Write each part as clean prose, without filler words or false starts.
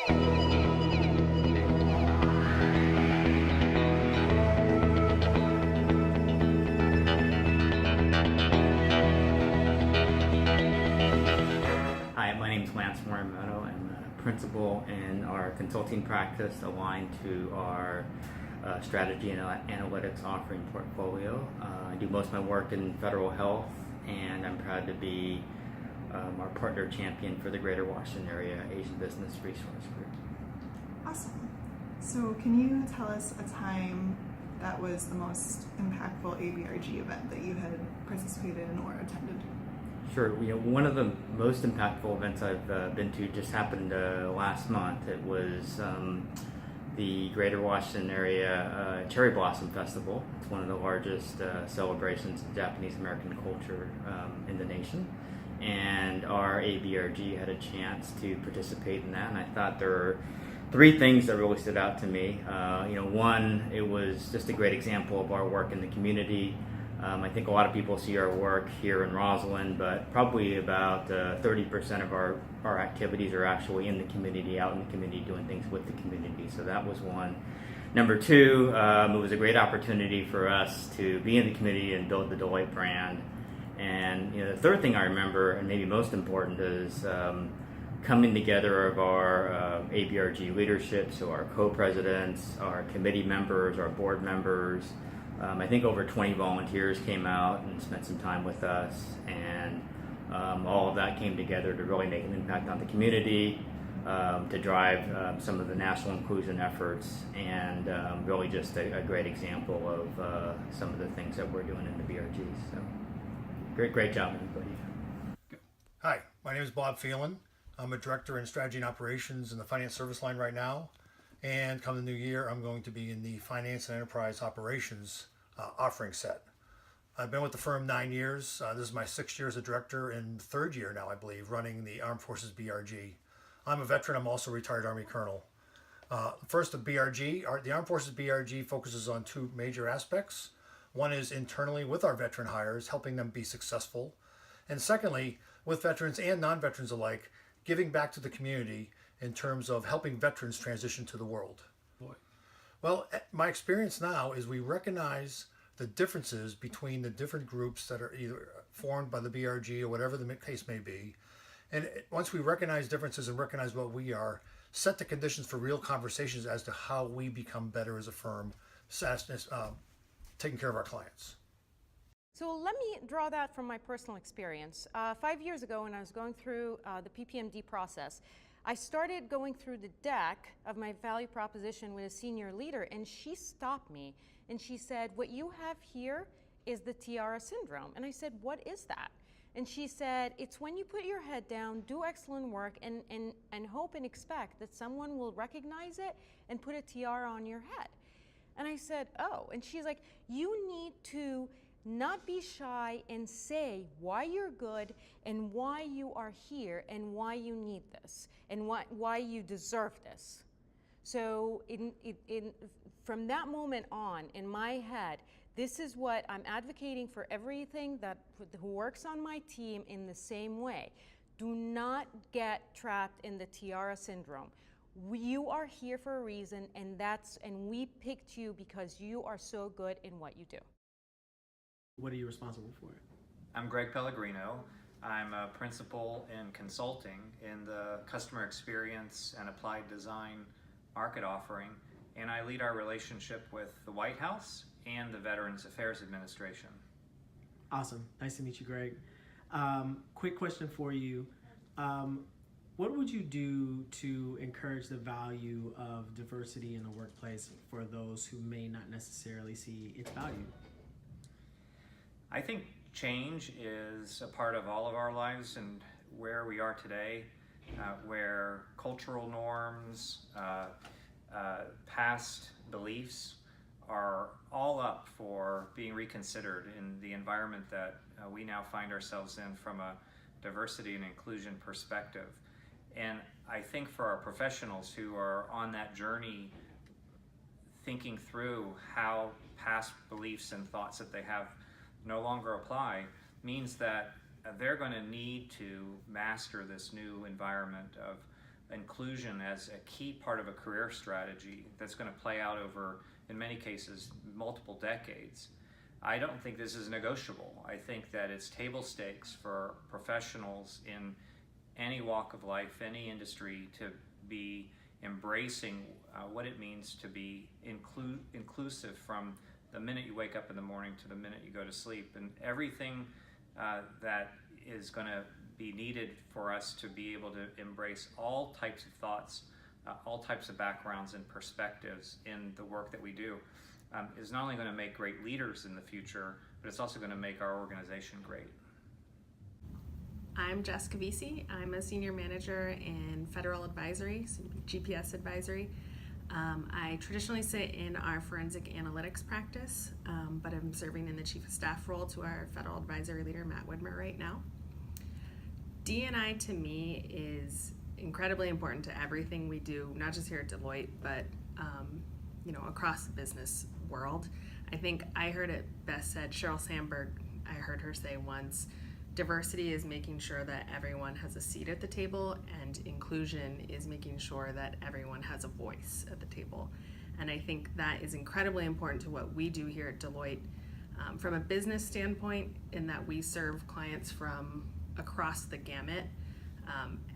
Hi, my name is Lance Morimoto. I'm a principal in our consulting practice aligned to our strategy and analytics offering portfolio. I do most of my work in federal health, and I'm proud to be our partner champion for the Greater Washington Area Asian Business Resource Group. Awesome. So can you tell us a time that was the most impactful ABRG event that you had participated in or attended? Sure. One of the most impactful events I've been to just happened last month. It was the Greater Washington Area Cherry Blossom Festival. It's one of the largest celebrations of Japanese American culture in the nation. And our ABRG had a chance to participate in that, and I thought there were three things that really stood out to me. One, it was just a great example of our work in the community. I think a lot of people see our work here in Roslyn, but probably about 30% of our activities are actually in the community, out in the community, doing things with the community. So that was one. Number two, it was a great opportunity for us to be in the community and build the Deloitte brand. And the third thing I remember, and maybe most important, is coming together of our ABRG leadership, so our co-presidents, our committee members, our board members. I think over 20 volunteers came out and spent some time with us, and all of that came together to really make an impact on the community, to drive some of the national inclusion efforts, and really just a great example of some of the things that we're doing in the BRG. So great job, everybody. Hi, my name is Bob Phelan. I'm a director in strategy and operations in the finance service line right now. And come the new year, I'm going to be in the finance and enterprise operations offering set. I've been with the firm 9 years. This is my 6 year as a director and third year now, I believe, running the Armed Forces BRG. I'm a veteran. I'm also a retired Army colonel. First, the BRG, the Armed Forces BRG focuses on two major aspects. One is internally with our veteran hires, helping them be successful. And secondly, with veterans and non-veterans alike, giving back to the community in terms of helping veterans transition to the world. Well, my experience now is we recognize the differences between the different groups that are either formed by the BRG or whatever the case may be. And once we recognize differences and recognize what we are, set the conditions for real conversations as to how we become better as a firm, taking care of our clients. So let me draw that from my personal experience. 5 years ago, when I was going through the PPMD process, I started going through the deck of my value proposition with a senior leader, and she stopped me and she said, "What you have here is the tiara syndrome." And I said, "What is that?" And she said, "It's when you put your head down, do excellent work, and hope and expect that someone will recognize it and put a tiara on your head." And I said, "Oh." And she's like, "You need to not be shy and say why you're good and why you are here and why you need this and why you deserve this." So from that moment on, in my head, this is what I'm advocating for everything who works on my team in the same way. Do not get trapped in the tiara syndrome. You are here for a reason, and we picked you because you are so good in what you do. What are you responsible for? I'm Greg Pellegrino. I'm a principal in consulting in the customer experience and applied design market offering, and I lead our relationship with the White House and the Veterans Affairs Administration. Awesome. Nice to meet you, Greg. Quick question for you. What would you do to encourage the value of diversity in the workplace for those who may not necessarily see its value? I think change is a part of all of our lives, and where we are today, where cultural norms, past beliefs are all up for being reconsidered in the environment that we now find ourselves in from a diversity and inclusion perspective. And I think for our professionals who are on that journey, thinking through how past beliefs and thoughts that they have no longer apply, means that they're going to need to master this new environment of inclusion as a key part of a career strategy that's going to play out over, in many cases, multiple decades, I don't think this is negotiable. I think that it's table stakes for professionals in any walk of life, any industry, to be embracing what it means to be inclusive from the minute you wake up in the morning to the minute you go to sleep, and everything that is going to be needed for us to be able to embrace all types of thoughts, all types of backgrounds and perspectives in the work that we do, is not only going to make great leaders in the future, but it's also going to make our organization great. I'm Jessica Vesey. I'm a senior manager in federal advisory, so GPS advisory. I traditionally sit in our forensic analytics practice, but I'm serving in the chief of staff role to our federal advisory leader, Matt Widmer, right now. D&I to me is incredibly important to everything we do, not just here at Deloitte, but across the business world. I think I heard it best said, Sheryl Sandberg, I heard her say once, diversity is making sure that everyone has a seat at the table, and inclusion is making sure that everyone has a voice at the table. And I think that is incredibly important to what we do here at Deloitte from a business standpoint, in that we serve clients from across the gamut,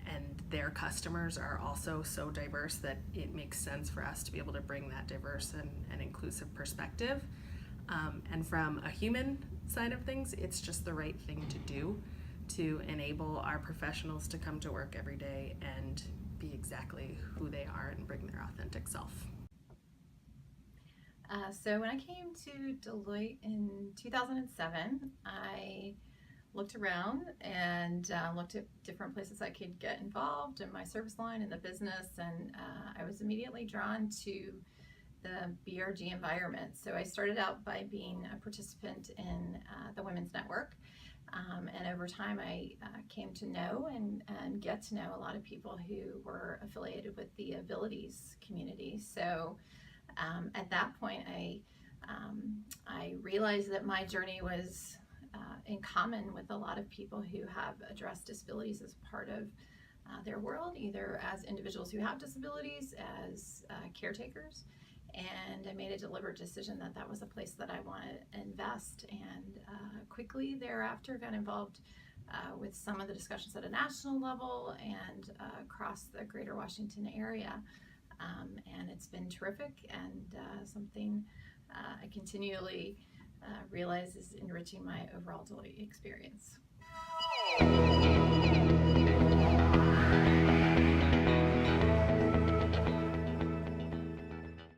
and their customers are also so diverse that it makes sense for us to be able to bring that diverse and inclusive perspective. And from a human side of things, it's just the right thing to do to enable our professionals to come to work every day and be exactly who they are and bring their authentic self. So when I came to Deloitte in 2007, I looked around and looked at different places I could get involved in my service line in the business, and I was immediately drawn to the BRG environment. So I started out by being a participant in the Women's Network, and over time I came to know and get to know a lot of people who were affiliated with the abilities community. So at that point I realized that my journey was in common with a lot of people who have addressed disabilities as part of their world, either as individuals who have disabilities, as caretakers. And I made a deliberate decision that that was a place that I wanted to invest, and quickly thereafter got involved with some of the discussions at a national level and across the greater Washington area. And it's been terrific, and something I continually realize is enriching my overall Deloitte experience.